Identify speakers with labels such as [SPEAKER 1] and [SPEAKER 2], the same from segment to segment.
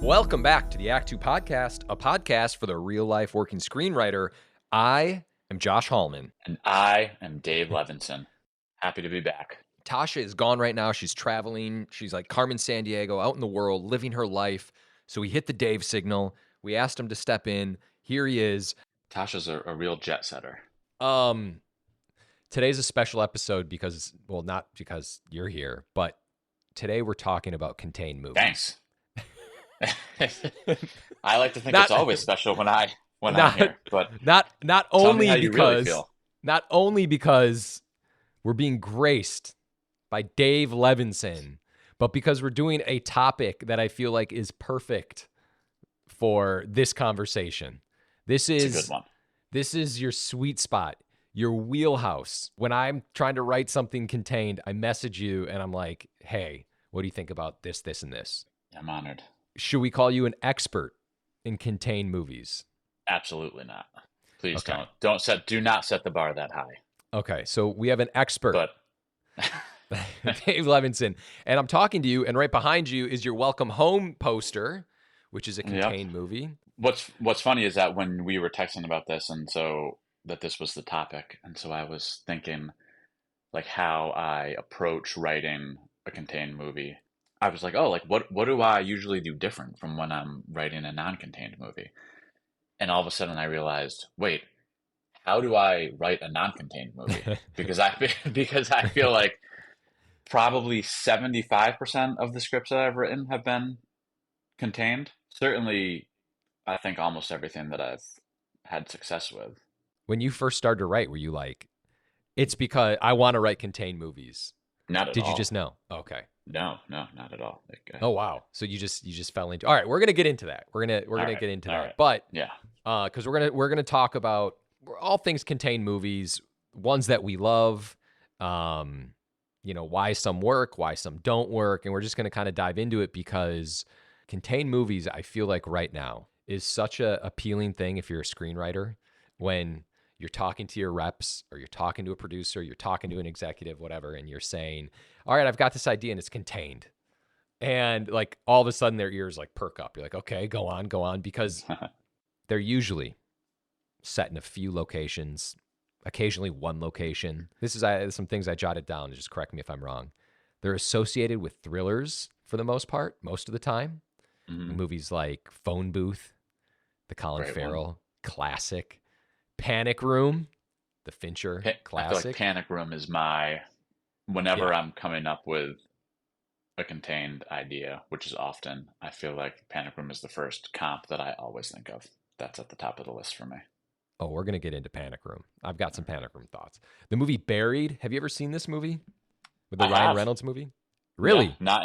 [SPEAKER 1] Welcome back to the Act Two podcast, a podcast for the real-life working screenwriter. I am Josh Hallman.
[SPEAKER 2] And I am Dave Levinson. Happy to be back.
[SPEAKER 1] Tasha is gone right now. She's traveling. She's like Carmen Sandiego, out in the world, living her life. So we hit the Dave signal. We asked him to step in. Here he is.
[SPEAKER 2] Tasha's a real jet setter.
[SPEAKER 1] Today's a special episode because, well, not because you're here, but today we're talking about contained movies.
[SPEAKER 2] Thanks. I like to think it's always special when I'm here, but
[SPEAKER 1] not only
[SPEAKER 2] because
[SPEAKER 1] we're being graced by Dave Levinson, but because we're doing a topic that I feel like is perfect for this conversation. It's a good one. This is your sweet spot, your wheelhouse. When I'm trying to write something contained, I message you and I'm like, hey, what do you think about this, this, and this?
[SPEAKER 2] I'm honored.
[SPEAKER 1] Should we call you an expert in contained movies?
[SPEAKER 2] Absolutely not. Please don't. Do not set the bar that high.
[SPEAKER 1] Okay, so we have an expert,
[SPEAKER 2] but
[SPEAKER 1] Dave Levinson, and I'm talking to you, and right behind you is your Welcome Home poster, which is a contained movie.
[SPEAKER 2] What's funny is that when we were texting about this, and so that this was the topic, and so I was thinking like how I approach writing a contained movie. I was like, oh, like what do I usually do different from when I'm writing a non-contained movie? And all of a sudden I realized, wait, how do I write a non-contained movie? Because I feel like probably 75% of the scripts that I've written have been contained. Certainly, I think almost everything that I've had success with.
[SPEAKER 1] When you first started to write, were you like, it's because I want to write contained movies?
[SPEAKER 2] Not at all.
[SPEAKER 1] Did you just know? Okay.
[SPEAKER 2] No, not at all.
[SPEAKER 1] Oh wow! So you just fell into. All right, we're gonna get into that. We're gonna get into that. Right. But
[SPEAKER 2] yeah,
[SPEAKER 1] because we're gonna talk about all things contained movies, ones that we love, why some work, why some don't work, and we're just gonna kind of dive into it because contained movies, I feel like right now is such a appealing thing if you're a screenwriter when you're talking to your reps or you're talking to a producer, you're talking to an executive, whatever, and you're saying, all right, I've got this idea and it's contained. And like all of a sudden their ears like perk up. You're like, okay, go on, because they're usually set in a few locations, occasionally one location. This is some things I jotted down, just correct me if I'm wrong. They're associated with thrillers for the most part, most of the time. Mm-hmm. Movies like Phone Booth, the Colin Farrell classic, Panic Room, the Fincher classic.
[SPEAKER 2] I feel like Panic Room is whenever I'm coming up with a contained idea, which is often, I feel like Panic Room is the first comp that I always think of. That's at the top of the list for me.
[SPEAKER 1] Oh, we're going to get into Panic Room. I've got some Panic Room thoughts. The movie Buried. Have you ever seen this movie? With the Ryan Reynolds movie? Really?
[SPEAKER 2] Yeah, not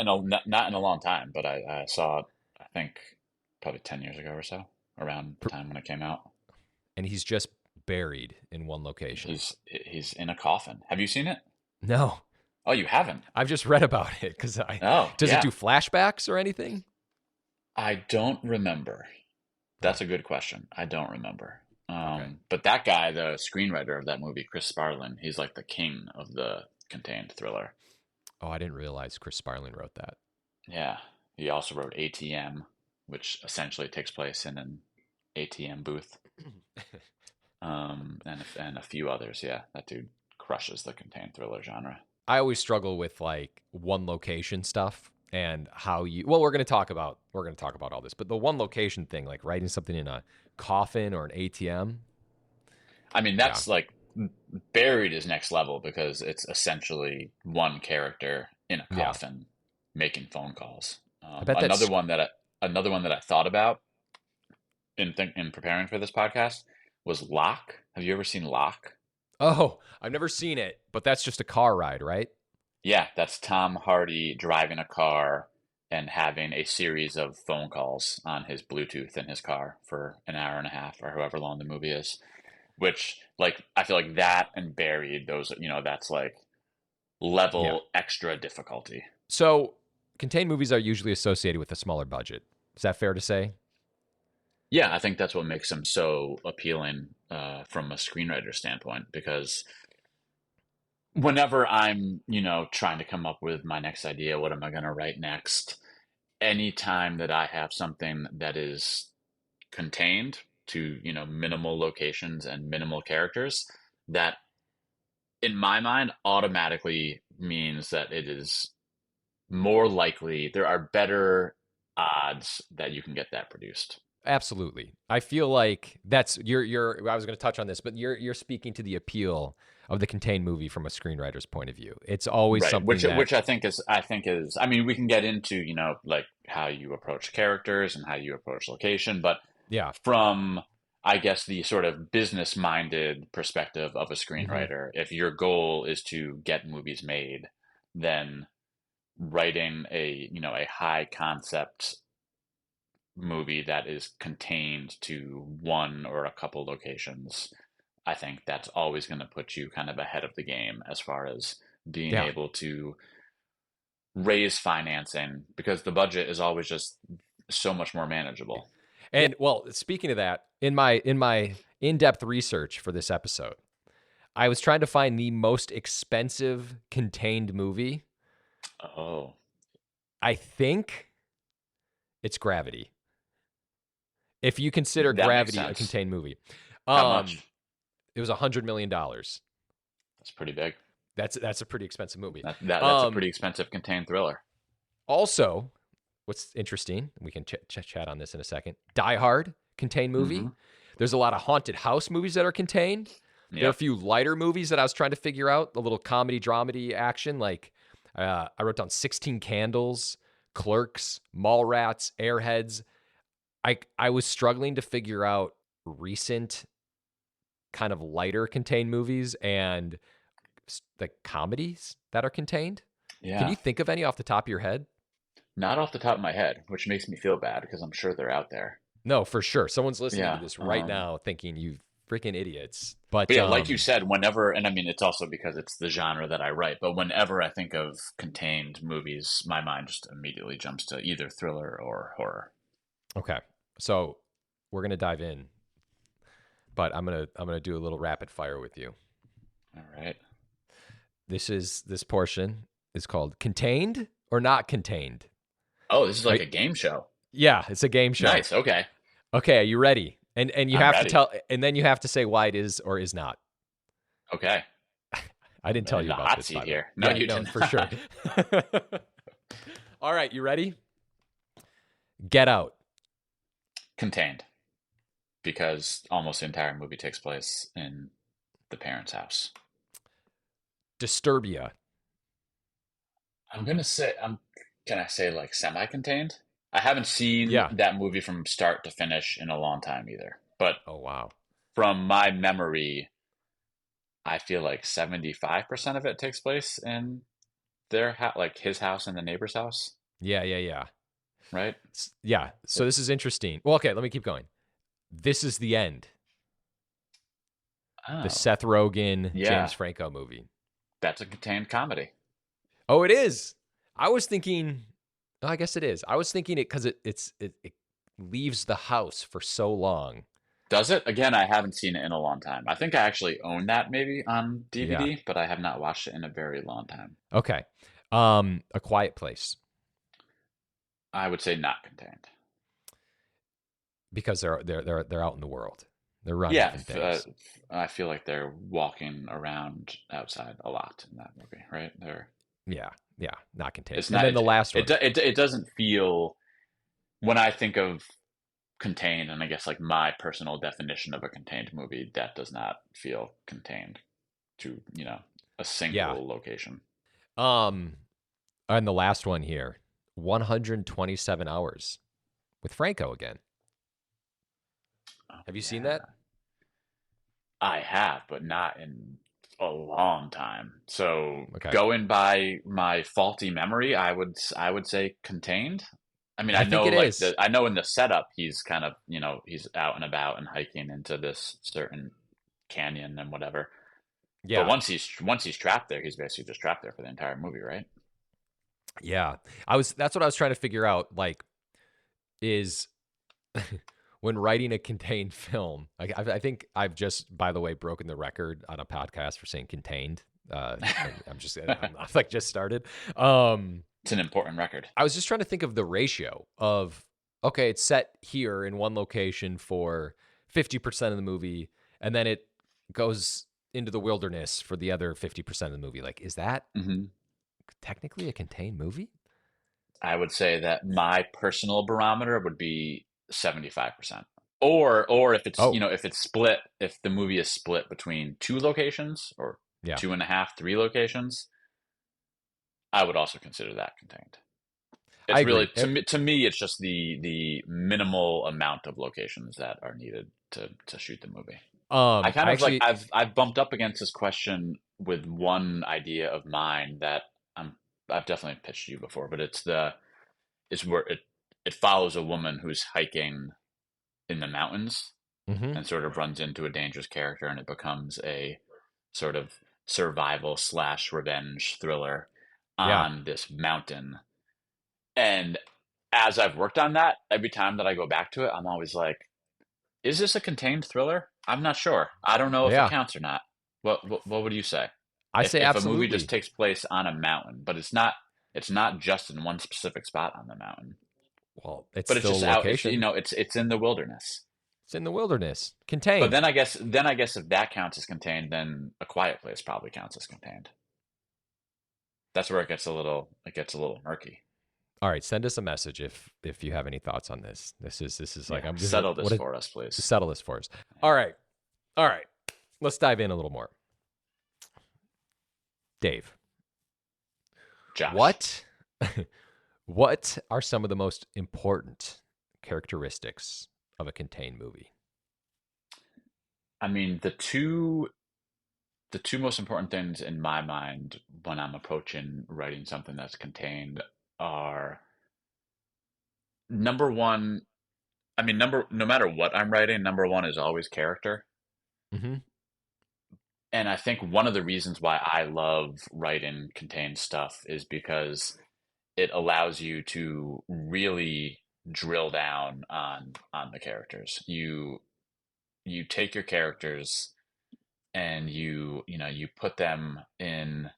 [SPEAKER 2] in a long time, but I saw it, I think, probably 10 years ago or so, around the time when it came out.
[SPEAKER 1] And he's just buried in one location.
[SPEAKER 2] He's in a coffin. Have you seen it?
[SPEAKER 1] No.
[SPEAKER 2] Oh, you haven't?
[SPEAKER 1] I've just read about it because does it do flashbacks or anything?
[SPEAKER 2] I don't remember. That's a good question. I don't remember.
[SPEAKER 1] Okay.
[SPEAKER 2] But that guy, the screenwriter of that movie, Chris Sparling, he's like the king of the contained thriller.
[SPEAKER 1] Oh, I didn't realize Chris Sparling wrote that.
[SPEAKER 2] Yeah. He also wrote ATM, which essentially takes place in an ATM booth. And a few others. Yeah, that dude crushes the contained thriller genre.
[SPEAKER 1] I always struggle with like one location stuff and how we're going to talk about all this, but the one location thing, like writing something in a coffin or an ATM. I mean,
[SPEAKER 2] that's like Buried is next level because it's essentially one character in a coffin making phone calls. Another one that I thought about in preparing for this podcast was Locke. Have you ever seen Locke?
[SPEAKER 1] Oh, I've never seen it, but that's just a car ride, right?
[SPEAKER 2] Yeah, that's Tom Hardy driving a car and having a series of phone calls on his Bluetooth in his car for an hour and a half or however long the movie is. Which, like, I feel like that and Buried, those, that's like level extra difficulty.
[SPEAKER 1] So, contained movies are usually associated with a smaller budget. Is that fair to say?
[SPEAKER 2] Yeah, I think that's what makes them so appealing from a screenwriter standpoint, because whenever I'm, trying to come up with my next idea, what am I going to write next? any time that I have something that is contained to, minimal locations and minimal characters, that in my mind automatically means that it is more likely, there are better odds that you can get that produced.
[SPEAKER 1] Absolutely. I feel like that's you're I was going to touch on this, but you're speaking to the appeal of the contained movie from a screenwriter's point of view. It's always
[SPEAKER 2] Right,
[SPEAKER 1] something
[SPEAKER 2] which
[SPEAKER 1] that,
[SPEAKER 2] I think is, I mean, we can get into, like how you approach characters and how you approach location, but
[SPEAKER 1] yeah.
[SPEAKER 2] from, I guess, the sort of business minded perspective of a
[SPEAKER 1] Hmm.
[SPEAKER 2] screenwriter, if your goal is to get movies made, then writing a high concept movie that is contained to one or a couple locations, I think that's always going to put you kind of ahead of the game as far as being
[SPEAKER 1] Yeah.
[SPEAKER 2] able to raise financing, because the budget is always just so much more manageable.
[SPEAKER 1] And well, speaking of that, in my in-depth research for this episode, I was trying to find the most expensive contained movie.
[SPEAKER 2] Oh,
[SPEAKER 1] I think it's Gravity. If you consider
[SPEAKER 2] that makes
[SPEAKER 1] Gravity a
[SPEAKER 2] sense.
[SPEAKER 1] contained movie.
[SPEAKER 2] How
[SPEAKER 1] Um,
[SPEAKER 2] much?
[SPEAKER 1] it was $100 million.
[SPEAKER 2] That's pretty big.
[SPEAKER 1] That's a pretty expensive movie.
[SPEAKER 2] That's a
[SPEAKER 1] Um,
[SPEAKER 2] pretty expensive contained thriller.
[SPEAKER 1] Also, what's interesting, we can chat on this in a second. Die Hard, contained
[SPEAKER 2] Hmm.
[SPEAKER 1] movie. There's a lot of haunted house movies that are contained. There are a
[SPEAKER 2] Yep.
[SPEAKER 1] few lighter movies that I was trying to figure out, a little comedy, dramedy action. Like I wrote down 16 Candles, Clerks, Mallrats, Airheads. I was struggling to figure out recent kind of lighter contained movies and the comedies that are contained. Can you
[SPEAKER 2] Yeah.
[SPEAKER 1] think of any off the top of your head?
[SPEAKER 2] Not off the top of my head, which makes me feel bad because I'm sure they're out there.
[SPEAKER 1] No, for sure. Someone's listening to
[SPEAKER 2] Yeah.
[SPEAKER 1] this right now thinking you freaking idiots. But
[SPEAKER 2] But yeah, like you said, whenever, and I mean, it's also because it's the genre that I write, but whenever I think of contained movies, my mind just immediately jumps to either thriller or horror.
[SPEAKER 1] okay. So we're gonna dive in, but I'm gonna do a little rapid fire with you.
[SPEAKER 2] All right.
[SPEAKER 1] This portion is called contained or not contained.
[SPEAKER 2] Oh, this is like
[SPEAKER 1] Right?
[SPEAKER 2] a game show.
[SPEAKER 1] Yeah, it's a game show.
[SPEAKER 2] Nice. Okay.
[SPEAKER 1] Okay, are you ready? And you
[SPEAKER 2] I'm
[SPEAKER 1] have to
[SPEAKER 2] ready.
[SPEAKER 1] tell and then you have to say why it is or is not.
[SPEAKER 2] Okay.
[SPEAKER 1] I didn't
[SPEAKER 2] I'm
[SPEAKER 1] tell
[SPEAKER 2] in
[SPEAKER 1] you
[SPEAKER 2] the
[SPEAKER 1] about
[SPEAKER 2] hot
[SPEAKER 1] this, by
[SPEAKER 2] seat
[SPEAKER 1] the way.
[SPEAKER 2] here. No,
[SPEAKER 1] Yeah,
[SPEAKER 2] you
[SPEAKER 1] no,
[SPEAKER 2] didn't.
[SPEAKER 1] for sure. All right, you ready? Get Out.
[SPEAKER 2] Contained, because almost the entire movie takes place in the parents' house.
[SPEAKER 1] Disturbia.
[SPEAKER 2] I'm gonna say, can I say like semi-contained? I haven't seen
[SPEAKER 1] Yeah.
[SPEAKER 2] that movie from start to finish in a long time either. But
[SPEAKER 1] Oh wow.
[SPEAKER 2] from my memory, I feel like 75% of it takes place in their house, like his house and the neighbor's house,
[SPEAKER 1] Yeah, yeah, yeah.
[SPEAKER 2] right?
[SPEAKER 1] Yeah. So this is interesting. Well, okay, let me keep going. This is the end. The
[SPEAKER 2] Oh,
[SPEAKER 1] Seth Rogen, James
[SPEAKER 2] yeah,
[SPEAKER 1] Franco movie.
[SPEAKER 2] that's a contained comedy.
[SPEAKER 1] Oh, it is. I was thinking. Oh, I guess it is. I was thinking it because it leaves the house for so long.
[SPEAKER 2] Does it? Again, I haven't seen it in a long time. I think I actually own that maybe on
[SPEAKER 1] Yeah.
[SPEAKER 2] DVD, but I have not watched it in a very long time.
[SPEAKER 1] Okay. A Quiet Place,
[SPEAKER 2] I would say not contained.
[SPEAKER 1] because they're out in the world. They're running
[SPEAKER 2] Yeah,
[SPEAKER 1] from things.
[SPEAKER 2] I feel like they're walking around outside a lot in that movie, right?
[SPEAKER 1] Yeah. Yeah. Not contained.
[SPEAKER 2] It's
[SPEAKER 1] And
[SPEAKER 2] not,
[SPEAKER 1] then the last one.
[SPEAKER 2] it doesn't feel, when I think of contained, and I guess like my personal definition of a contained movie, that does not feel contained to, a
[SPEAKER 1] Yeah.
[SPEAKER 2] single location.
[SPEAKER 1] Um. And the last one here, 127 hours with Franco again.
[SPEAKER 2] Oh,
[SPEAKER 1] Have you seen
[SPEAKER 2] yeah.
[SPEAKER 1] that?
[SPEAKER 2] I have, but not in a long time. So
[SPEAKER 1] Okay.
[SPEAKER 2] going by my faulty memory, I would say contained. I mean,
[SPEAKER 1] I think it is.
[SPEAKER 2] I know in the setup he's kind of, he's out and about and hiking into this certain canyon and whatever. But
[SPEAKER 1] Yeah.
[SPEAKER 2] once he's trapped there, he's basically just trapped there for the entire movie, right?
[SPEAKER 1] Yeah. That's what I was trying to figure out. Like, is when writing a contained film, I think I've just, by the way, broken the record on a podcast for saying contained. I'm like just started.
[SPEAKER 2] It's an important record.
[SPEAKER 1] I was just trying to think of the ratio of, okay, it's set here in one location for 50% of the movie, and then it goes into the wilderness for the other 50% of the movie. Like, is that
[SPEAKER 2] Hmm.
[SPEAKER 1] technically a contained movie?
[SPEAKER 2] I would say that my personal barometer would be 75%. Or if it's,
[SPEAKER 1] Oh,
[SPEAKER 2] if it's split, if the movie is split between two locations or
[SPEAKER 1] yeah,
[SPEAKER 2] two and a half, three locations, I would also consider that contained.
[SPEAKER 1] I
[SPEAKER 2] It's really
[SPEAKER 1] agree.
[SPEAKER 2] to me it's just the minimal amount of locations that are needed to shoot the movie. I kind
[SPEAKER 1] I
[SPEAKER 2] of like
[SPEAKER 1] actually,
[SPEAKER 2] I've bumped up against this question with one idea of mine that I've definitely pitched to you before, but it's where it follows a woman who's hiking in the mountains
[SPEAKER 1] mhm,
[SPEAKER 2] and sort of runs into a dangerous character, and it becomes a sort of survival slash revenge thriller
[SPEAKER 1] yeah,
[SPEAKER 2] on this mountain. And as I've worked on that, every time that I go back to it, I'm always like, is this a contained thriller? I'm not sure. I don't know if it
[SPEAKER 1] yeah.
[SPEAKER 2] counts or not. What would you say?
[SPEAKER 1] I
[SPEAKER 2] If
[SPEAKER 1] say
[SPEAKER 2] if a movie just
[SPEAKER 1] absolutely.
[SPEAKER 2] takes place on a mountain, but it's not just in one specific spot on the mountain,
[SPEAKER 1] Well, it's
[SPEAKER 2] but it's
[SPEAKER 1] still
[SPEAKER 2] just
[SPEAKER 1] a
[SPEAKER 2] out. It's
[SPEAKER 1] location.
[SPEAKER 2] it's in the wilderness.
[SPEAKER 1] It's in the wilderness,
[SPEAKER 2] But
[SPEAKER 1] contained.
[SPEAKER 2] then I guess if that counts as contained, then A Quiet Place probably counts as contained. That's where it gets a little murky.
[SPEAKER 1] All right, send us a message if you have any thoughts on this. This is like
[SPEAKER 2] Yeah,
[SPEAKER 1] I'm this is
[SPEAKER 2] settle this
[SPEAKER 1] what it
[SPEAKER 2] for us, please.
[SPEAKER 1] settle this for us.
[SPEAKER 2] Yeah.
[SPEAKER 1] All right. All right. Let's dive in a little more. Dave,
[SPEAKER 2] Josh.
[SPEAKER 1] what what are some of the most important characteristics of a contained movie?
[SPEAKER 2] I mean, the two most important things in my mind when I'm approaching writing something that's contained are number one. I mean, no matter what I'm writing, number one is always character.
[SPEAKER 1] Mhm.
[SPEAKER 2] And I think one of the reasons why I love writing contained stuff is because it allows you to really drill down on the characters. You take your characters and you put them in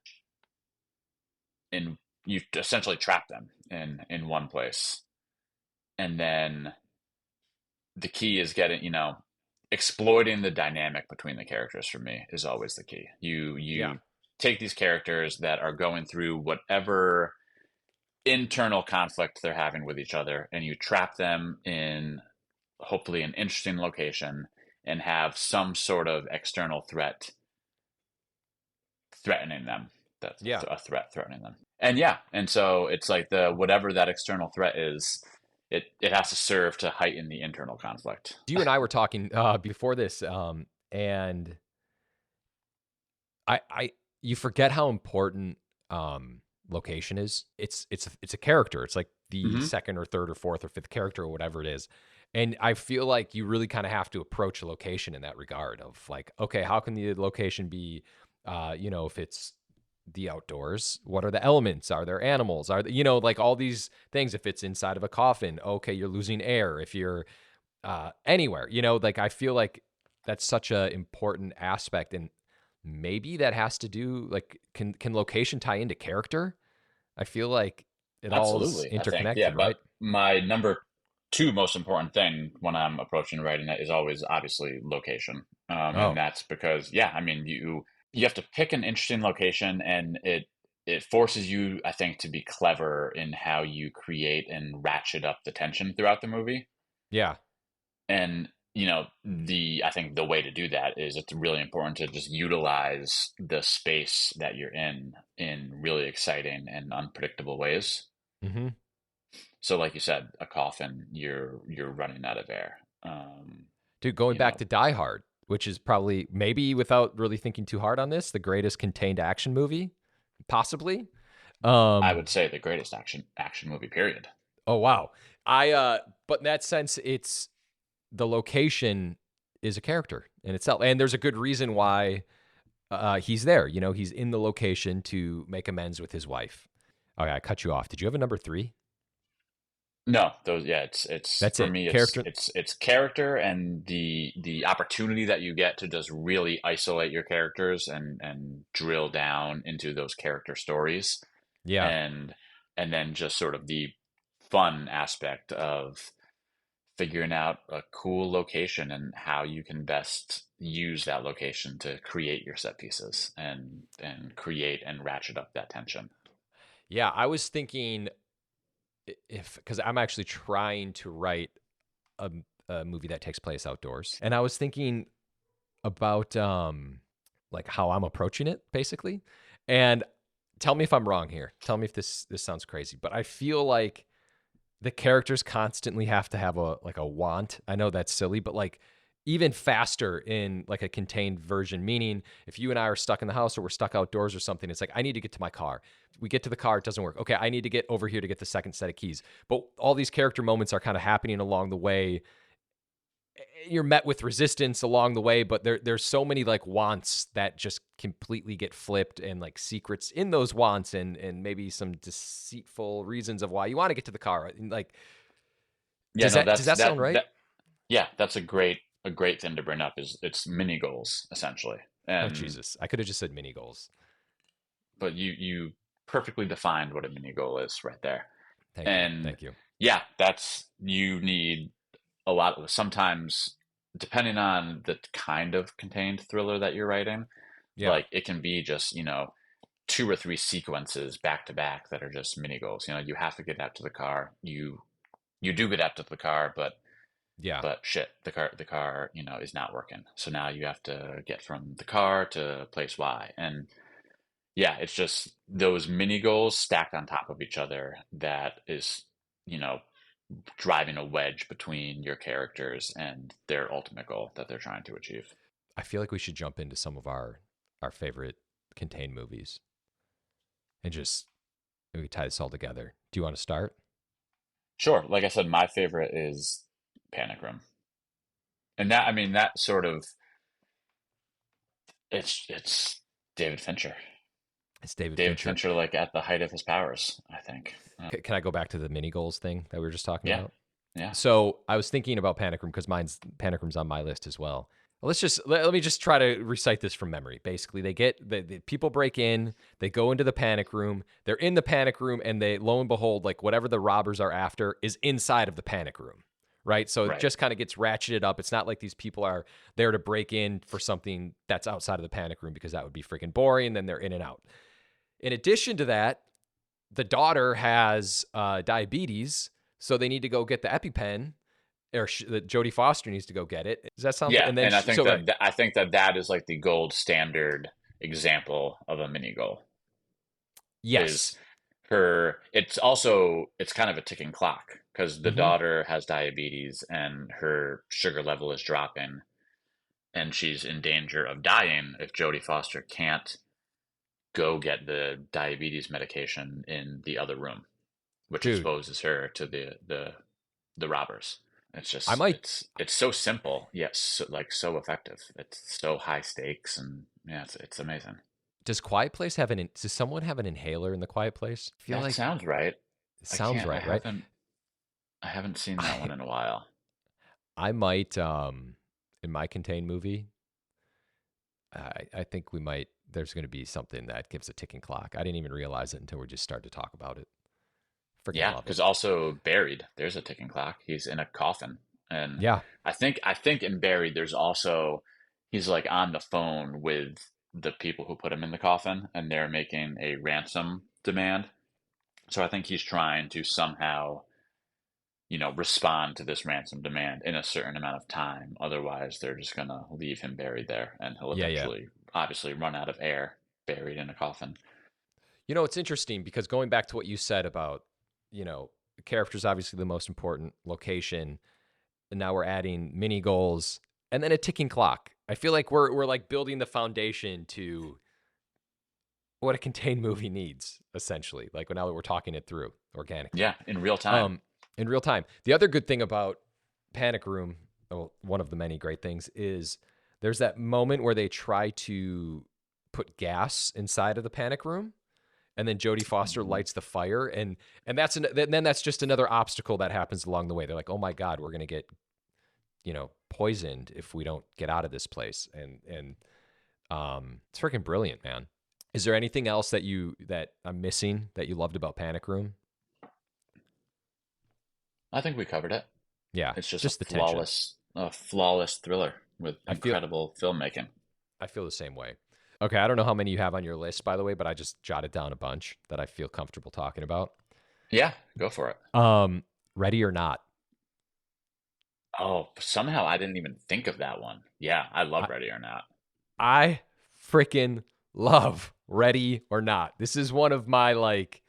[SPEAKER 2] you essentially trap them in one place, and then the key is getting exploiting the dynamic between the characters. For me, is always the key. you
[SPEAKER 1] Yeah.
[SPEAKER 2] you take these characters that are going through whatever internal conflict they're having with each other, and you trap them in hopefully an interesting location and have some sort of external threat threatening them. That's
[SPEAKER 1] Yeah.
[SPEAKER 2] a threat threatening them. And yeah, and so it's like the whatever that external threat is, it has to serve to heighten the internal conflict.
[SPEAKER 1] You and I were talking before this, and I you forget how important location is. It's a character. It's like the
[SPEAKER 2] Hmm.
[SPEAKER 1] second or third or fourth or fifth character or whatever it is. And I feel like you really kind of have to approach a location in that regard of like, okay, how can the location be if it's the outdoors, what are the elements? Are there animals? Are there, like all these things? If it's inside of a coffin, okay, you're losing air. If you're anywhere, like I feel like that's such a important aspect. And maybe that has to do like can location tie into character? I feel like it all is
[SPEAKER 2] Absolutely, I think, yeah.
[SPEAKER 1] interconnected,
[SPEAKER 2] But
[SPEAKER 1] right?
[SPEAKER 2] my number two most important thing when I'm approaching writing it is always obviously location, and
[SPEAKER 1] Oh,
[SPEAKER 2] that's because yeah, I mean you have to pick an interesting location, and it forces you, I think, to be clever in how you create and ratchet up the tension throughout the movie.
[SPEAKER 1] yeah.
[SPEAKER 2] And the I think the way to do that is it's really important to just utilize the space that you're in really exciting and unpredictable ways.
[SPEAKER 1] Hmm.
[SPEAKER 2] So, like you said, a coffin, you're running out of air.
[SPEAKER 1] Dude, going
[SPEAKER 2] You
[SPEAKER 1] back
[SPEAKER 2] know,
[SPEAKER 1] to Die Hard, which is probably maybe without really thinking too hard on this, the greatest contained action movie, possibly.
[SPEAKER 2] I
[SPEAKER 1] Um,
[SPEAKER 2] would say the greatest action movie, period.
[SPEAKER 1] oh wow. I but in that sense, it's the location is a character in itself. And there's a good reason why he's there. He's in the location to make amends with his wife. Okay, I cut you off. Did you have a number three?
[SPEAKER 2] No, those yeah, it's
[SPEAKER 1] That's
[SPEAKER 2] for
[SPEAKER 1] it.
[SPEAKER 2] me, it's
[SPEAKER 1] Character.
[SPEAKER 2] it's it's character and the opportunity that you get to just really isolate your characters and drill down into those character stories
[SPEAKER 1] Yeah.
[SPEAKER 2] and and then just sort of the fun aspect of figuring out a cool location and how you can best use that location to create your set pieces and create and ratchet up that tension.
[SPEAKER 1] Yeah, I was thinking if because I'm actually trying to write a, a movie that takes place outdoors, and I was thinking about like how I'm approaching it basically, and tell me if I'm wrong here. Tell me if this sounds crazy, but I feel like the characters constantly have to have a want. I know that's silly, but like even faster in like a contained version, meaning if you and I are stuck in the house or we're stuck outdoors or something, it's like, I need to get to my car. We get to the car, it doesn't work. Okay, I need to get over here to get the second set of keys. But all these character moments are kind of happening along the way. You're met with resistance along the way, but there's so many like wants that just completely get flipped, and like secrets in those wants, and maybe some deceitful reasons of why you want to get to the car. And like,
[SPEAKER 2] Yeah,
[SPEAKER 1] does
[SPEAKER 2] no,
[SPEAKER 1] that
[SPEAKER 2] that's
[SPEAKER 1] sound right?
[SPEAKER 2] that yeah, that's a great thing to bring up is it's mini goals essentially.
[SPEAKER 1] Oh
[SPEAKER 2] And
[SPEAKER 1] Jesus, I could have just said mini goals.
[SPEAKER 2] but you perfectly defined what a mini goal is right there.
[SPEAKER 1] Thank you,
[SPEAKER 2] And
[SPEAKER 1] thank you.
[SPEAKER 2] yeah, that's you need a lot of sometimes depending on the kind of contained thriller that you're writing,
[SPEAKER 1] Yeah,
[SPEAKER 2] like it can be just, two or three sequences back to back that are just mini goals. You have to get out to the car. You do get out to the car,
[SPEAKER 1] yeah.
[SPEAKER 2] but shit, the car, is not working. So now you have to get from the car to place Y. And yeah, it's just those mini goals stacked on top of each other that is, you know, driving a wedge between your characters and their ultimate goal that they're trying to achieve.
[SPEAKER 1] I feel like we should jump into some of our favorite contained movies and just maybe tie this all together. Do you want to start?
[SPEAKER 2] Sure. Like I said, my favorite is Panic Room. And that, I mean, that sort of it's David Fincher.
[SPEAKER 1] It's David
[SPEAKER 2] David
[SPEAKER 1] Fincher.
[SPEAKER 2] Fincher, like at the height of his powers, I think.
[SPEAKER 1] Can I go back to the mini goals thing that we were just talking
[SPEAKER 2] Yeah,
[SPEAKER 1] about?
[SPEAKER 2] yeah.
[SPEAKER 1] So I was thinking about Panic Room because Panic Room's on my list as well. Let me just try to recite this from memory. Basically, they get the people break in, they go into the panic room, they're in the panic room, and they lo and behold, like whatever the robbers are after is inside of the panic room. Right. So it
[SPEAKER 2] Right.
[SPEAKER 1] just kind of gets ratcheted up. It's not like these people are there to break in for something that's outside of the panic room because that would be freaking boring. Then they're in and out. In addition to that, the daughter has diabetes, so they need to go get the EpiPen, or Jodie Foster needs to go get it. Does that sound?
[SPEAKER 2] Yeah,
[SPEAKER 1] And then
[SPEAKER 2] and I
[SPEAKER 1] she,
[SPEAKER 2] think
[SPEAKER 1] so right,
[SPEAKER 2] that is like the gold standard example of a mini goal is
[SPEAKER 1] yes,
[SPEAKER 2] it's kind of a ticking clock because the
[SPEAKER 1] hmm
[SPEAKER 2] daughter has diabetes and her sugar level is dropping and she's in danger of dying if Jodie Foster can't go get the diabetes medication in the other room, which
[SPEAKER 1] dude.
[SPEAKER 2] exposes her to the robbers. It's
[SPEAKER 1] I
[SPEAKER 2] just
[SPEAKER 1] might.
[SPEAKER 2] it's so simple, yes, like so effective. It's so high stakes, and yeah, it's amazing.
[SPEAKER 1] Does Quiet Place have an? Does someone have an inhaler in the Quiet Place? I feel
[SPEAKER 2] That
[SPEAKER 1] like
[SPEAKER 2] sounds right.
[SPEAKER 1] it
[SPEAKER 2] I
[SPEAKER 1] sounds
[SPEAKER 2] can't. I
[SPEAKER 1] right, right?
[SPEAKER 2] haven't. I haven't seen that
[SPEAKER 1] I
[SPEAKER 2] one in a while.
[SPEAKER 1] I might in my contained movie. I think we might. There's going to be something that gives a ticking clock. I didn't even realize it until we just started to talk about it. Freaking
[SPEAKER 2] Yeah,
[SPEAKER 1] love it.
[SPEAKER 2] because also Buried, there's a ticking clock. He's in a coffin, and
[SPEAKER 1] Yeah,
[SPEAKER 2] I think in Buried, there's also he's like on the phone with the people who put him in the coffin, and they're making a ransom demand. So I think he's trying to somehow, respond to this ransom demand in a certain amount of time. Otherwise, they're just gonna leave him buried there, and he'll
[SPEAKER 1] yeah, yeah.
[SPEAKER 2] eventually, obviously, run out of air, buried in a coffin.
[SPEAKER 1] You know, it's interesting because going back to what you said about, the character's obviously the most important location, and now we're adding mini goals and then a ticking clock. I feel like we're like building the foundation to what a contained movie needs, essentially. Like now that we're talking it through organically.
[SPEAKER 2] Yeah, in real time.
[SPEAKER 1] Um, in real time. The other good thing about Panic Room, well, one of the many great things, is there's that moment where they try to put gas inside of the panic room, and then Jodie Foster
[SPEAKER 2] Mhm.
[SPEAKER 1] lights the fire, and then that's just another obstacle that happens along the way. They're like, oh my god, we're gonna get poisoned if we don't get out of this place, and it's freaking brilliant, man. Is there anything else that I'm missing that you loved about Panic Room?
[SPEAKER 2] I think we covered it.
[SPEAKER 1] Yeah,
[SPEAKER 2] It's just
[SPEAKER 1] just the tension.
[SPEAKER 2] a flawless thriller with
[SPEAKER 1] I feel
[SPEAKER 2] incredible filmmaking.
[SPEAKER 1] I feel the same way. Okay, I don't know how many you have on your list, by the way, but I just jotted down a bunch that I feel comfortable talking about.
[SPEAKER 2] Yeah, go for it.
[SPEAKER 1] Um, Ready or Not.
[SPEAKER 2] Oh, somehow I didn't even think of that one. Yeah, I love
[SPEAKER 1] I,
[SPEAKER 2] Ready or Not.
[SPEAKER 1] I freaking love Ready or Not. This is one of my like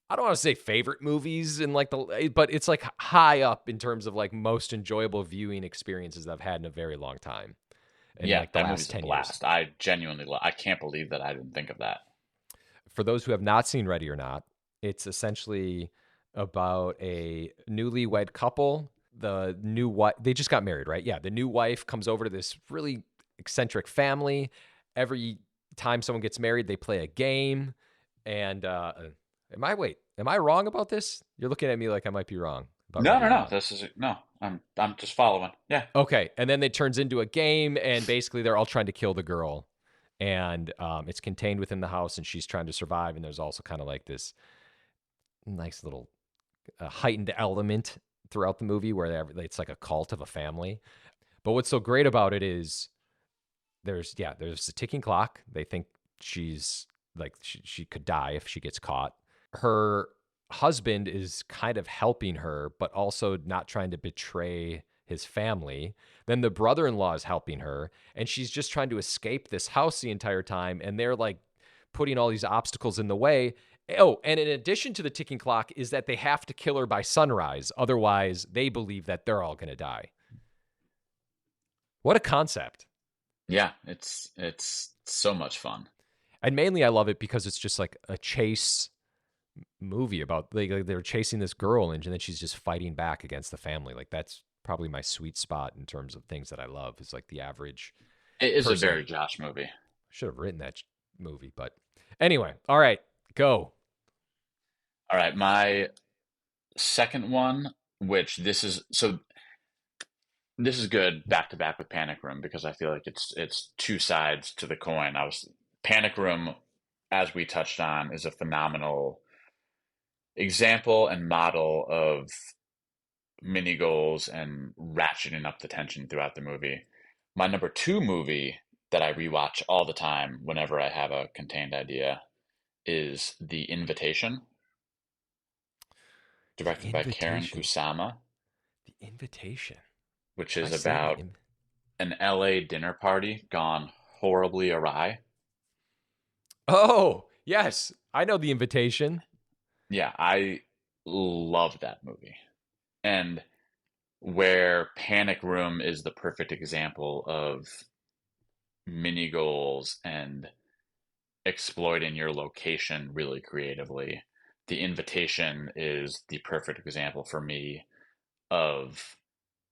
[SPEAKER 1] I don't want to say favorite movies in like but it's like high up in terms of like most enjoyable viewing experiences that I've had in a very long time in
[SPEAKER 2] Yeah,
[SPEAKER 1] like the
[SPEAKER 2] that
[SPEAKER 1] last
[SPEAKER 2] movie's a
[SPEAKER 1] 10 years.
[SPEAKER 2] blast. I genuinely I can't believe that I didn't think of that.
[SPEAKER 1] For those who have not seen Ready or Not, it's essentially about a newlywed couple. The new wife, they just got married, right? Yeah. The new wife comes over to this really eccentric family. Every time someone gets married, they play a game. And am I wrong about this? You're looking at me like I might be wrong about
[SPEAKER 2] No,
[SPEAKER 1] Ready
[SPEAKER 2] no,
[SPEAKER 1] or
[SPEAKER 2] no.
[SPEAKER 1] Not.
[SPEAKER 2] This is no. I'm just following. Yeah.
[SPEAKER 1] Okay, and then it turns into a game, and basically they're all trying to kill the girl, and it's contained within the house, and she's trying to survive. And there's also kind of like this nice little heightened element throughout the movie where it's like a cult of a family. But what's so great about it is there's a ticking clock. They think she's like she could die if she gets caught. Her husband is kind of helping her, but also not trying to betray his family. Then the brother-in-law is helping her, and she's just trying to escape this house the entire time, and they're like putting all these obstacles in the way. Oh, and in addition to the ticking clock is that they have to kill her by sunrise, otherwise they believe that they're all going to die. What a concept.
[SPEAKER 2] Yeah, it's so much fun.
[SPEAKER 1] And mainly I love it because it's just like a chase movie about like they're chasing this girl and then she's just fighting back against the family. Like that's probably my sweet spot in terms of things that I love. Is like the average
[SPEAKER 2] It is a
[SPEAKER 1] person.
[SPEAKER 2] very Josh movie.
[SPEAKER 1] Should have written that movie, but anyway, all right, go.
[SPEAKER 2] All right, my second one, which this is good back to back with Panic Room because I feel like it's two sides to the coin. I was Panic Room, as we touched on, is a phenomenal example and model of mini goals and ratcheting up the tension throughout the movie. My number two movie that I rewatch all the time whenever I have a contained idea is The Invitation,
[SPEAKER 1] The
[SPEAKER 2] directed by Karen
[SPEAKER 1] Invitation.
[SPEAKER 2] Kusama,
[SPEAKER 1] The Invitation.
[SPEAKER 2] which
[SPEAKER 1] Am I
[SPEAKER 2] is
[SPEAKER 1] saying
[SPEAKER 2] about an LA dinner party gone horribly awry.
[SPEAKER 1] Oh, yes. I know The Invitation.
[SPEAKER 2] Yeah, I love that movie. And where Panic Room is the perfect example of mini goals and exploiting your location really creatively. The Invitation is the perfect example for me of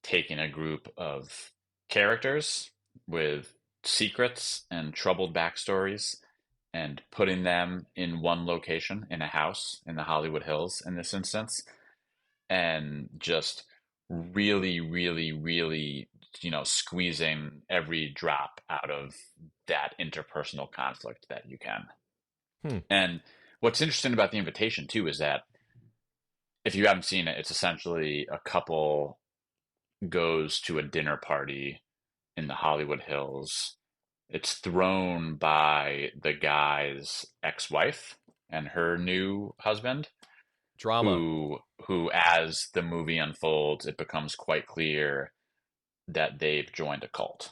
[SPEAKER 2] taking a group of characters with secrets and troubled backstories and putting them in one location in a house in the Hollywood Hills in this instance, and just really, really, really, squeezing every drop out of that interpersonal conflict that you can.
[SPEAKER 1] Hmm.
[SPEAKER 2] And what's interesting about The Invitation, too, is that if you haven't seen it, it's essentially a couple goes to a dinner party in the Hollywood Hills. It's thrown by the guy's ex-wife and her new husband,
[SPEAKER 1] Drama.
[SPEAKER 2] who as the movie unfolds, it becomes quite clear that they've joined a cult,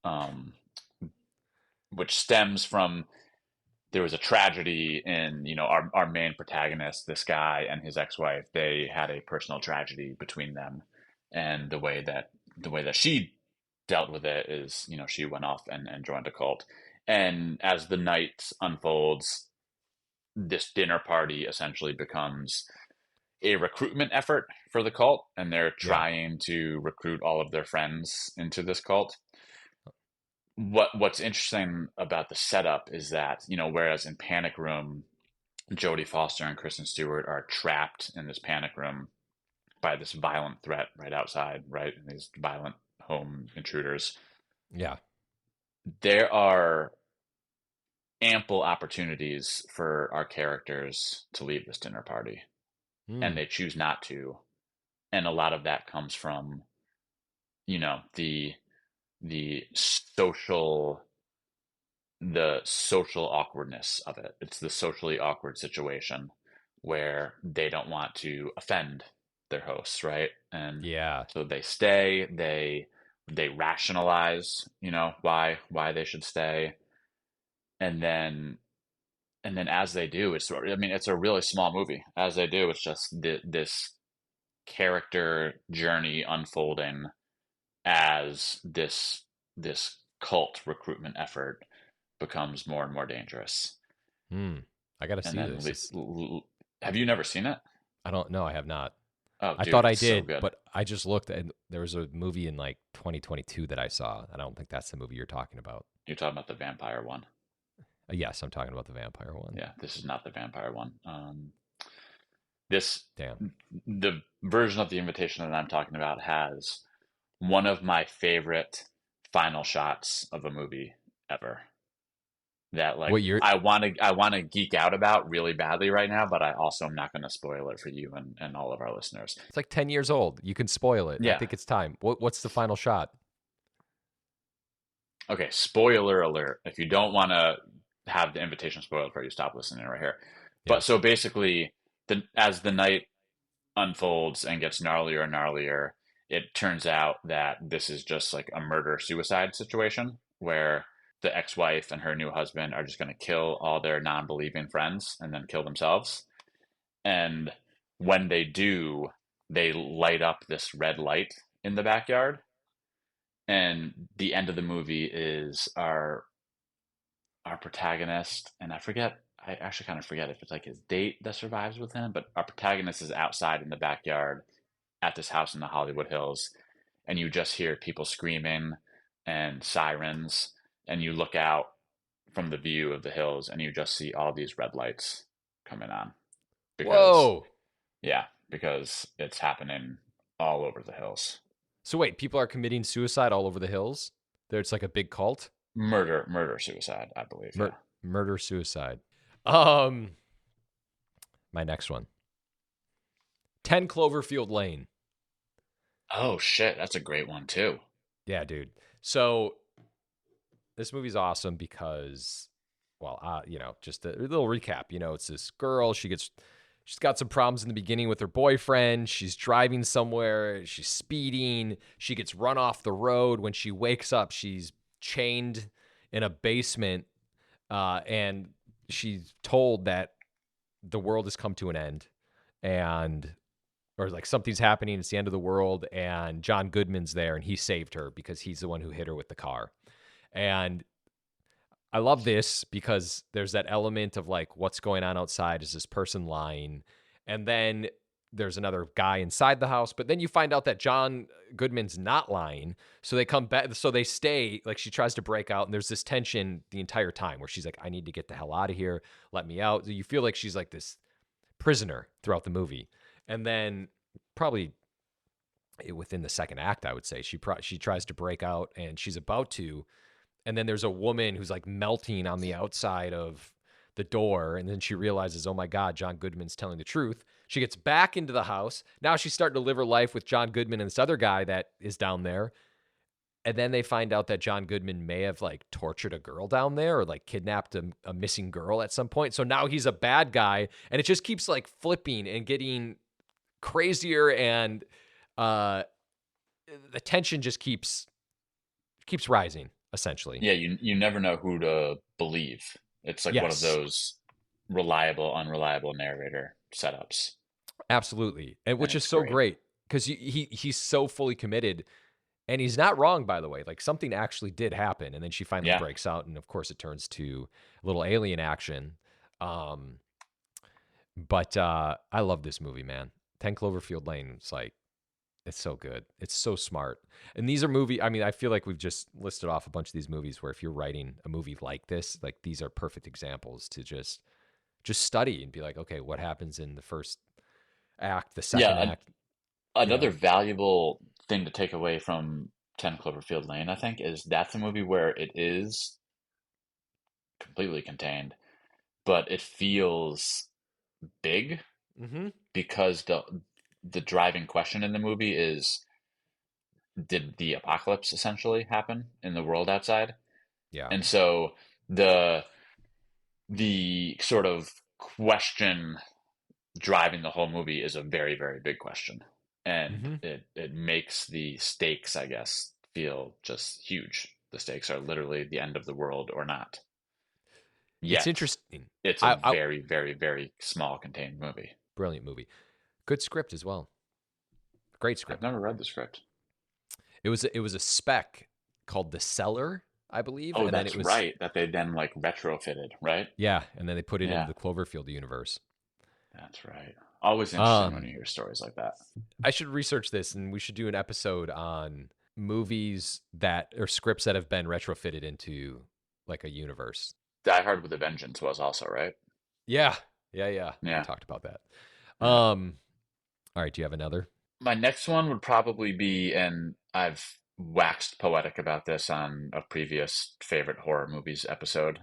[SPEAKER 2] um, which stems from there was a tragedy in our main protagonist, this guy and his ex-wife. They had a personal tragedy between them, and the way that she dealt with it is she went off and joined a cult. And as the night unfolds, this dinner party essentially becomes a recruitment effort for the cult, and they're
[SPEAKER 1] Yeah.
[SPEAKER 2] trying to recruit all of their friends into this cult. What's interesting about the setup is that, whereas in Panic Room, Jodie Foster and Kristen Stewart are trapped in this panic room by this violent threat right outside, right? These violent home intruders.
[SPEAKER 1] Yeah.
[SPEAKER 2] There are ample opportunities for our characters to leave this dinner party,
[SPEAKER 1] Hmm.
[SPEAKER 2] and they choose not to And a lot of that comes from, you know, the social the social awkwardness of it. It's the socially awkward situation where they don't want to offend their hosts, right? And
[SPEAKER 1] Yeah.
[SPEAKER 2] so they stay, they rationalize, why they should stay. And then as they do, it's a really small movie. As they do, it's just this character journey unfolding as this cult recruitment effort becomes more and more dangerous.
[SPEAKER 1] Hmm. I got to
[SPEAKER 2] And
[SPEAKER 1] see
[SPEAKER 2] then
[SPEAKER 1] this. It's,
[SPEAKER 2] have you never seen it?
[SPEAKER 1] I don't know. I have not.
[SPEAKER 2] Oh,
[SPEAKER 1] I
[SPEAKER 2] dude,
[SPEAKER 1] thought I
[SPEAKER 2] it's so
[SPEAKER 1] did,
[SPEAKER 2] good.
[SPEAKER 1] but I just looked and there was a movie in like 2022 that I saw. I don't think that's the movie you're talking about.
[SPEAKER 2] You're talking about the vampire one.
[SPEAKER 1] Yes, I'm talking about the vampire one.
[SPEAKER 2] Yeah, this is not the vampire one. This
[SPEAKER 1] Damn.
[SPEAKER 2] the version of the invitation that I'm talking about has one of my favorite final shots of a movie ever. That like
[SPEAKER 1] What year?
[SPEAKER 2] I want to geek out about really badly right now, but I also am not going to spoil it for you and all of our listeners.
[SPEAKER 1] It's like 10 years old. You can spoil it. I
[SPEAKER 2] Yeah.
[SPEAKER 1] think it's time. What's the final shot?
[SPEAKER 2] Okay, spoiler alert. If you don't want to have the invitation spoiled for you, stop listening right here.
[SPEAKER 1] Yeah.
[SPEAKER 2] But so basically, as the night unfolds and gets gnarlier and gnarlier, it turns out that this is just like a murder suicide situation where the ex-wife and her new husband are just going to kill all their non-believing friends and then kill themselves. And when they do, they light up this red light in the backyard. And the end of the movie is our protagonist, and I actually kind of forget if it's like his date that survives with him, but our protagonist is outside in the backyard at this house in the Hollywood Hills, and you just hear people screaming and sirens, and you look out from the view of the hills and you just see all these red lights coming on because,
[SPEAKER 1] Whoa.
[SPEAKER 2] yeah, because it's happening all over the hills.
[SPEAKER 1] So wait, people are committing suicide all over the hills? There's like a big cult?
[SPEAKER 2] Murder, suicide, I believe. Yeah.
[SPEAKER 1] Murder suicide. Um my next one. 10 Cloverfield Lane.
[SPEAKER 2] Oh shit, that's a great one too.
[SPEAKER 1] Yeah, dude. So this movie's awesome because, well, just a little recap. It's this girl. She's got some problems in the beginning with her boyfriend. She's driving somewhere. She's speeding. She gets run off the road. When she wakes up, she's chained in a basement, and she's told that the world has come to an end, or like something's happening. It's the end of the world, and John Goodman's there, and he saved her because he's the one who hit her with the car. And I love this because there's that element of like, what's going on outside? Is this person lying? And then there's another guy inside the house, but then you find out that John Goodman's not lying. So they come back, so they stay, like she tries to break out, and there's this tension the entire time where she's like, I need to get the hell out of here. Let me out. So you feel like she's like this prisoner throughout the movie. And then probably within the second act, I would say she tries to break out, and she's about to, and then there's a woman who's like melting on the outside of the door, and then she realizes, oh my God, John Goodman's telling the truth. She gets back into the house. Now she's starting to live her life with John Goodman and this other guy that is down there. And then they find out that John Goodman may have like tortured a girl down there or like kidnapped a missing girl at some point. So now he's a bad guy, and it just keeps like flipping and getting crazier, and the tension just keeps rising, essentially.
[SPEAKER 2] Yeah, you never know who to believe. It's like one of
[SPEAKER 1] Yes,
[SPEAKER 2] those reliable, unreliable narrator setups,
[SPEAKER 1] absolutely. And
[SPEAKER 2] and
[SPEAKER 1] which is
[SPEAKER 2] it's
[SPEAKER 1] so
[SPEAKER 2] great.
[SPEAKER 1] great because he's so fully committed, and he's not wrong, by the way. Like something actually did happen, and then she finally
[SPEAKER 2] Yeah,
[SPEAKER 1] breaks out, and of course it turns to a little alien action. Um, but I love this movie, man. 10 Cloverfield Lane. It's so good. It's so smart. And these are I mean, I feel like we've just listed off a bunch of these movies where if you're writing a movie like this, like these are perfect examples to just study and be like, okay, what happens in the first act, the second
[SPEAKER 2] yeah.
[SPEAKER 1] act, you
[SPEAKER 2] Another
[SPEAKER 1] know?
[SPEAKER 2] valuable thing to take away from 10 Cloverfield Lane, I think, is that's a movie where it is completely contained, but it feels big
[SPEAKER 1] Mm-hmm.
[SPEAKER 2] because the driving question in the movie is, did the apocalypse essentially happen in the world outside?
[SPEAKER 1] Yeah.
[SPEAKER 2] And so the the sort of question driving the whole movie is a very, very big question. And
[SPEAKER 1] Hmm.
[SPEAKER 2] it makes the stakes, I guess, feel just huge. The stakes are literally the end of the world or not.
[SPEAKER 1] It's
[SPEAKER 2] Yet
[SPEAKER 1] interesting.
[SPEAKER 2] it's a
[SPEAKER 1] I
[SPEAKER 2] very, very, very small contained movie.
[SPEAKER 1] Brilliant movie. Good script as well. Great
[SPEAKER 2] I've
[SPEAKER 1] script.
[SPEAKER 2] never read the script.
[SPEAKER 1] It was a spec called The Cellar, I believe,
[SPEAKER 2] Oh,
[SPEAKER 1] and then it
[SPEAKER 2] that's
[SPEAKER 1] was
[SPEAKER 2] right. That they then like retrofitted, right?
[SPEAKER 1] yeah, and then they put it into
[SPEAKER 2] Yeah,
[SPEAKER 1] the Cloverfield universe.
[SPEAKER 2] that's right. Always interesting when
[SPEAKER 1] Um,
[SPEAKER 2] you hear stories like that.
[SPEAKER 1] I should research this, and we should do an episode on movies that or scripts that have been retrofitted into like a universe.
[SPEAKER 2] Die Hard with a Vengeance was also, right?
[SPEAKER 1] Yeah, yeah. We
[SPEAKER 2] Yeah,
[SPEAKER 1] talked about that.
[SPEAKER 2] yeah.
[SPEAKER 1] All right. Do you have another?
[SPEAKER 2] My next one would probably be, and I've waxed poetic about this on a previous favorite horror movies episode,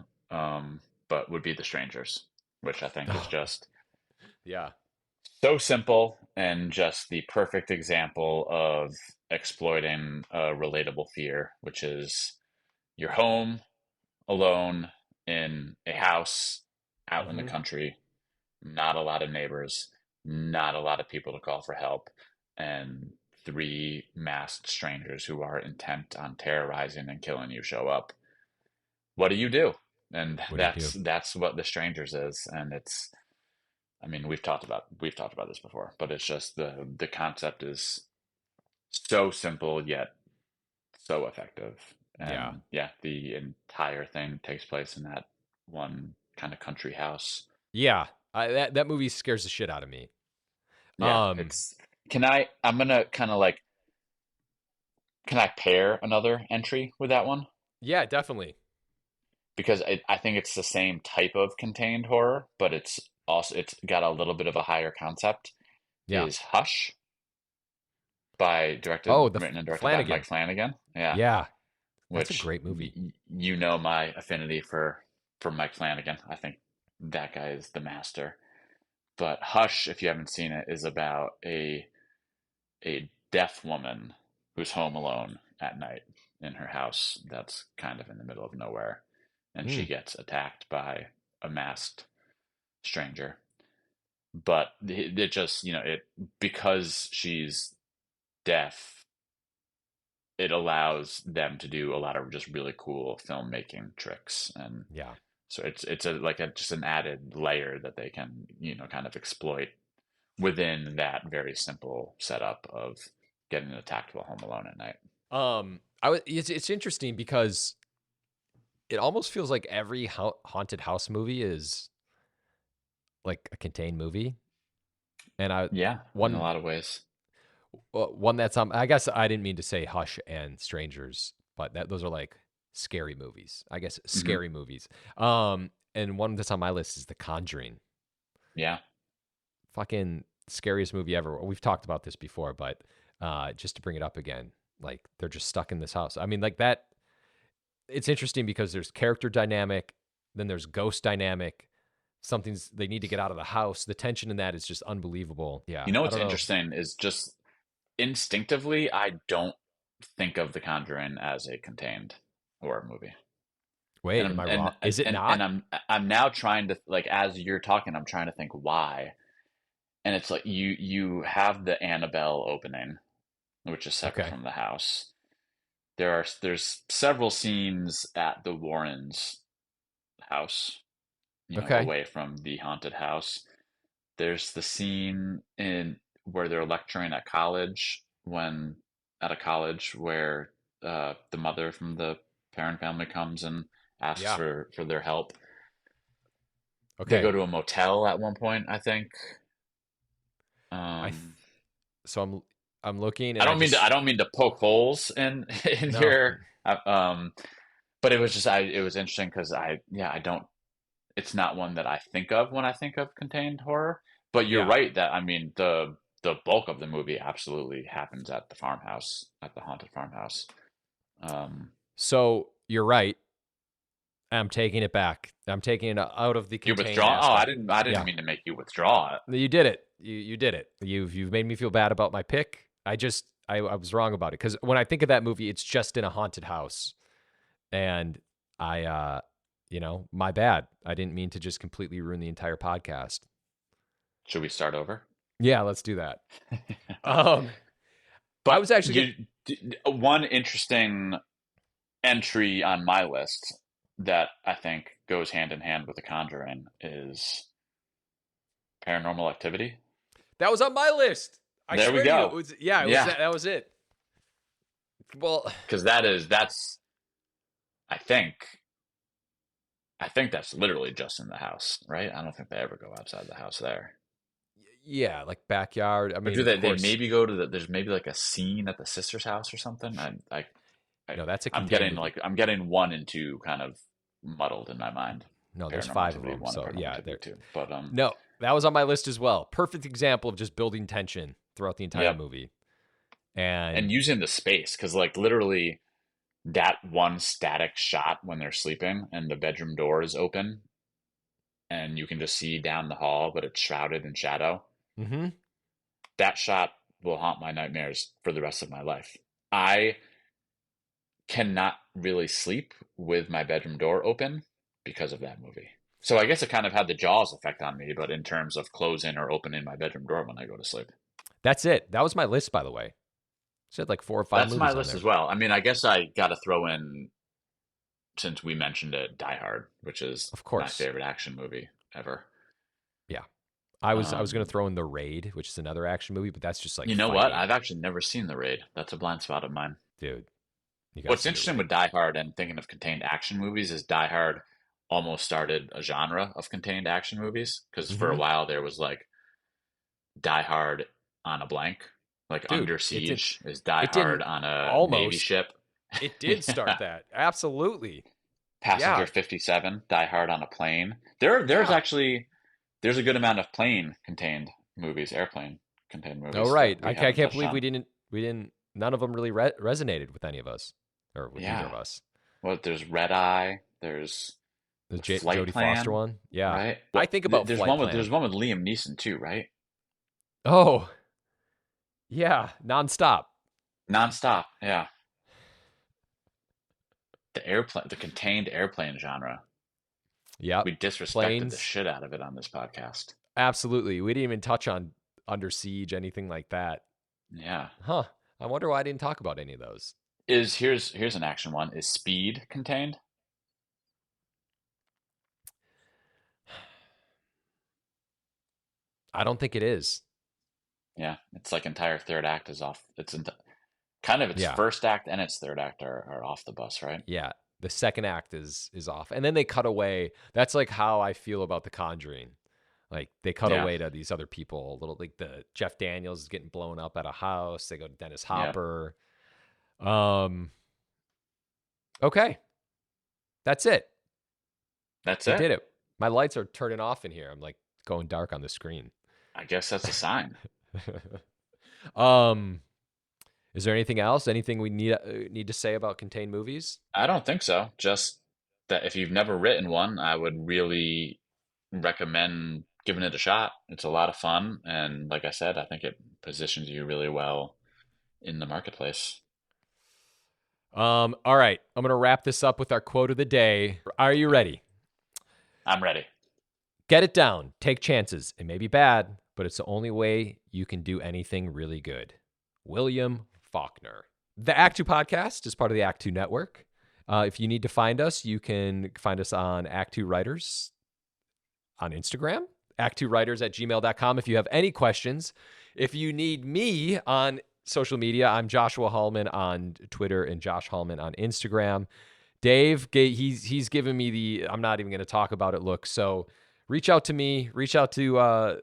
[SPEAKER 2] but would be The Strangers, which I think is
[SPEAKER 1] Oh,
[SPEAKER 2] just
[SPEAKER 1] yeah.
[SPEAKER 2] so simple and just the perfect example of exploiting a relatable fear, which is you're home alone in a house out in the
[SPEAKER 1] Hmm.
[SPEAKER 2] country, not a lot of neighbors, not a lot of people to call for help, and three masked strangers who are intent on terrorizing and killing you show up. What do you do? And
[SPEAKER 1] What do you
[SPEAKER 2] that's
[SPEAKER 1] do?
[SPEAKER 2] that's what The Strangers is, and it's. I mean, we've talked about this before, but it's just the concept is so simple yet so effective.
[SPEAKER 1] Yeah,
[SPEAKER 2] And yeah, the entire thing takes place in that one kind of country house.
[SPEAKER 1] yeah. That movie scares the shit out of me.
[SPEAKER 2] Yeah,
[SPEAKER 1] Um,
[SPEAKER 2] it's I'm gonna kind of like, can I pair another entry with that one?
[SPEAKER 1] yeah, definitely.
[SPEAKER 2] Because I think it's the same type of contained horror, but it's got a little bit of a higher concept.
[SPEAKER 1] Yeah.
[SPEAKER 2] Is Hush by
[SPEAKER 1] Oh,
[SPEAKER 2] written and directed by Mike
[SPEAKER 1] Flanagan.
[SPEAKER 2] Flanagan. Yeah,
[SPEAKER 1] Yeah, that's a
[SPEAKER 2] which
[SPEAKER 1] great movie.
[SPEAKER 2] you know my affinity for Mike Flanagan. I think that guy is the master. But Hush, if you haven't seen it, is about a deaf woman who's home alone at night in her house that's kind of in the middle of nowhere, and she
[SPEAKER 1] Mm,
[SPEAKER 2] gets attacked by a masked stranger. But it just, it, because she's deaf, it allows them to do a lot of just really cool filmmaking tricks, and
[SPEAKER 1] yeah.
[SPEAKER 2] so it's a like a just an added layer that they can, kind of exploit within that very simple setup of getting attacked while home alone at night.
[SPEAKER 1] It's interesting because it almost feels like every haunted house movie is like a contained movie, and
[SPEAKER 2] Yeah, in a
[SPEAKER 1] one
[SPEAKER 2] lot of ways.
[SPEAKER 1] one that's I guess I didn't mean to say Hush and Strangers, but those are like scary movies. I guess
[SPEAKER 2] Hmm.
[SPEAKER 1] scary movies. And one that's on my list is The Conjuring.
[SPEAKER 2] Yeah.
[SPEAKER 1] Fucking scariest movie ever. We've talked about this before, but just to bring it up again, like they're just stuck in this house. I mean, like that. It's interesting because there's character dynamic, then there's ghost dynamic. They need to get out of the house. The tension in that is just unbelievable. Yeah,
[SPEAKER 2] You know
[SPEAKER 1] I
[SPEAKER 2] what's
[SPEAKER 1] don't know.
[SPEAKER 2] interesting is just instinctively, I don't think of The Conjuring as a contained horror movie. And
[SPEAKER 1] Wait, am
[SPEAKER 2] I'm
[SPEAKER 1] I wrong?
[SPEAKER 2] and
[SPEAKER 1] Is it
[SPEAKER 2] and
[SPEAKER 1] not?
[SPEAKER 2] I'm now trying to, like, as you're talking, I'm trying to think why. And it's like you have the Annabelle opening, which is separate
[SPEAKER 1] Okay.
[SPEAKER 2] from the house. There's several scenes at the Warrens' house,
[SPEAKER 1] Okay.
[SPEAKER 2] away from the haunted house. There's the scene in where they're lecturing at college, when at a college where the mother from the parent family comes and asks
[SPEAKER 1] Yeah.
[SPEAKER 2] for their help. They go
[SPEAKER 1] Okay.
[SPEAKER 2] to a motel at one point, I think.
[SPEAKER 1] I th-
[SPEAKER 2] Um,
[SPEAKER 1] so I'm looking
[SPEAKER 2] I
[SPEAKER 1] and I
[SPEAKER 2] don't mean to I
[SPEAKER 1] just
[SPEAKER 2] don't mean to poke holes in in
[SPEAKER 1] no.
[SPEAKER 2] your but it was just it was interesting because I don't, it's not one that I think of when I think of contained horror. But you're
[SPEAKER 1] Yeah.
[SPEAKER 2] right that, I mean, the bulk of the movie absolutely happens at the farmhouse, at the haunted farmhouse. Um,
[SPEAKER 1] So you're right. I'm taking it back. I'm taking it out of the
[SPEAKER 2] You
[SPEAKER 1] contained
[SPEAKER 2] withdraw? Oh, I
[SPEAKER 1] aspect.
[SPEAKER 2] didn't. I didn't
[SPEAKER 1] Yeah,
[SPEAKER 2] mean to make you withdraw it.
[SPEAKER 1] you did it. You did it. You've made me feel bad about my pick. I was wrong about it because when I think of that movie, it's just in a haunted house, and my bad. I didn't mean to just completely ruin the entire podcast.
[SPEAKER 2] Should we start over?
[SPEAKER 1] Yeah, let's do that. I
[SPEAKER 2] But
[SPEAKER 1] was actually
[SPEAKER 2] one interesting entry on my list that I think goes hand in hand with The Conjuring is Paranormal Activity.
[SPEAKER 1] that was on my list. I
[SPEAKER 2] There we
[SPEAKER 1] swear to you,
[SPEAKER 2] go.
[SPEAKER 1] it was. Yeah, it was. That was it. Well,
[SPEAKER 2] Because that's I think that's literally just in the house, right? I don't think they ever go outside the house there.
[SPEAKER 1] yeah, like backyard. I
[SPEAKER 2] Or
[SPEAKER 1] mean,
[SPEAKER 2] do
[SPEAKER 1] of
[SPEAKER 2] they? They
[SPEAKER 1] course.
[SPEAKER 2] maybe go to there's maybe like a scene at the sister's house or something.
[SPEAKER 1] No, that's a
[SPEAKER 2] I'm
[SPEAKER 1] contained
[SPEAKER 2] getting
[SPEAKER 1] movie.
[SPEAKER 2] I'm getting 1 and 2 kind of muddled in my mind.
[SPEAKER 1] No, there's
[SPEAKER 2] Paranormal
[SPEAKER 1] 5 of
[SPEAKER 2] Activity
[SPEAKER 1] them.
[SPEAKER 2] 1 and
[SPEAKER 1] So
[SPEAKER 2] Paranormal
[SPEAKER 1] yeah,
[SPEAKER 2] Activity 2. But
[SPEAKER 1] no, that was on my list as well. Perfect example of just building tension throughout the entire
[SPEAKER 2] yep.
[SPEAKER 1] movie.
[SPEAKER 2] And
[SPEAKER 1] And
[SPEAKER 2] using the space because like literally that one static shot when they're sleeping and the bedroom door is open and you can just see down the hall, but it's shrouded in shadow.
[SPEAKER 1] mm-hmm.
[SPEAKER 2] That shot will haunt my nightmares for the rest of my life. I cannot really sleep with my bedroom door open because of that movie. So I guess it kind of had the Jaws effect on me, but in terms of closing or opening my bedroom door when I go to sleep.
[SPEAKER 1] That's it. That was my list, by the way. Said like 4 or 5
[SPEAKER 2] That's my
[SPEAKER 1] movies on
[SPEAKER 2] list
[SPEAKER 1] there.
[SPEAKER 2] as well. I mean, I guess I got to throw in, since we mentioned it, Die Hard, which is
[SPEAKER 1] Of
[SPEAKER 2] my
[SPEAKER 1] course.
[SPEAKER 2] favorite action movie ever.
[SPEAKER 1] Yeah. I was going to throw in The Raid, which is another action movie, but that's just like
[SPEAKER 2] You know what?
[SPEAKER 1] fighting.
[SPEAKER 2] I've actually never seen The Raid. That's a blind spot of mine.
[SPEAKER 1] Dude, you got to
[SPEAKER 2] What's
[SPEAKER 1] see The
[SPEAKER 2] interesting
[SPEAKER 1] Raid.
[SPEAKER 2] with Die Hard and thinking of contained action movies is Die Hard almost started a genre of contained action movies because for a
[SPEAKER 1] Mm-hmm.
[SPEAKER 2] while there was like Die Hard on a blank, like
[SPEAKER 1] Dude,
[SPEAKER 2] Under
[SPEAKER 1] it didn't
[SPEAKER 2] Siege is Die
[SPEAKER 1] it
[SPEAKER 2] Hard
[SPEAKER 1] didn't
[SPEAKER 2] on a Navy
[SPEAKER 1] almost
[SPEAKER 2] ship.
[SPEAKER 1] it did start
[SPEAKER 2] Yeah.
[SPEAKER 1] that. Absolutely.
[SPEAKER 2] Passenger
[SPEAKER 1] Yeah.
[SPEAKER 2] 57, Die Hard on a plane.
[SPEAKER 1] Yeah.
[SPEAKER 2] There's a good amount of plane contained movies, airplane contained
[SPEAKER 1] Oh,
[SPEAKER 2] movies
[SPEAKER 1] right.
[SPEAKER 2] that we
[SPEAKER 1] I
[SPEAKER 2] haven't
[SPEAKER 1] can't
[SPEAKER 2] touched
[SPEAKER 1] believe
[SPEAKER 2] on.
[SPEAKER 1] we didn't none of them really resonated with any of us or with either
[SPEAKER 2] Yeah.
[SPEAKER 1] of us.
[SPEAKER 2] Well, there's Red Eye, there's
[SPEAKER 1] The
[SPEAKER 2] the Flight
[SPEAKER 1] Jodie Foster
[SPEAKER 2] Plan,
[SPEAKER 1] one. Yeah.
[SPEAKER 2] right?
[SPEAKER 1] I
[SPEAKER 2] What
[SPEAKER 1] think about Flight
[SPEAKER 2] there's
[SPEAKER 1] Plan.
[SPEAKER 2] one with Liam Neeson too, right?
[SPEAKER 1] Oh, yeah, nonstop.
[SPEAKER 2] Nonstop, yeah. The contained airplane genre.
[SPEAKER 1] Yep.
[SPEAKER 2] We disrespected the
[SPEAKER 1] Planes.
[SPEAKER 2] shit out of it on this podcast.
[SPEAKER 1] Absolutely. We didn't even touch on Under Siege, anything like that.
[SPEAKER 2] Yeah.
[SPEAKER 1] Huh. I wonder why I didn't talk about any of those.
[SPEAKER 2] Here's an action one. Is Speed contained?
[SPEAKER 1] I don't think it is.
[SPEAKER 2] Yeah, it's like entire third act is off. Kind of its
[SPEAKER 1] Yeah.
[SPEAKER 2] first act and its third act are off the bus, right?
[SPEAKER 1] Yeah. The second act is off. And then they cut away. That's like how I feel about The Conjuring. Like they cut
[SPEAKER 2] Yeah.
[SPEAKER 1] away to these other people a little, like the Jeff Daniels is getting blown up at a house. They go to Dennis
[SPEAKER 2] Yeah.
[SPEAKER 1] Hopper. Okay. That's it.
[SPEAKER 2] That's
[SPEAKER 1] We
[SPEAKER 2] it.
[SPEAKER 1] did it. My lights are turning off in here. I'm like going dark on the screen.
[SPEAKER 2] I guess that's a sign.
[SPEAKER 1] Is there anything else? Anything we need to say about contained movies?
[SPEAKER 2] I don't think so. Just that if you've never written one, I would really recommend giving it a shot. It's a lot of fun, and like I said, I think it positions you really well in the marketplace.
[SPEAKER 1] All right. I'm going to wrap this up with our quote of the day. Are you ready?
[SPEAKER 2] I'm ready.
[SPEAKER 1] Get it down. Take chances. It may be bad, but it's the only way you can do anything really good. William Faulkner. The Act Two podcast is part of the Act Two network. If you need to find us, you can find us on ActTwoWriters on Instagram, ActTwoWriters@gmail.com. If you have any questions, if you need me on social media, I'm Joshua Hallman on Twitter and Josh Hallman on Instagram. Dave, he's given me the I'm not even going to talk about it look. So reach out to me. Reach out to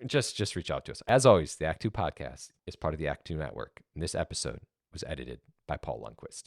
[SPEAKER 1] just reach out to us. As always, the Act Two podcast is part of the Act Two network, and this episode was edited by Paul Lundquist.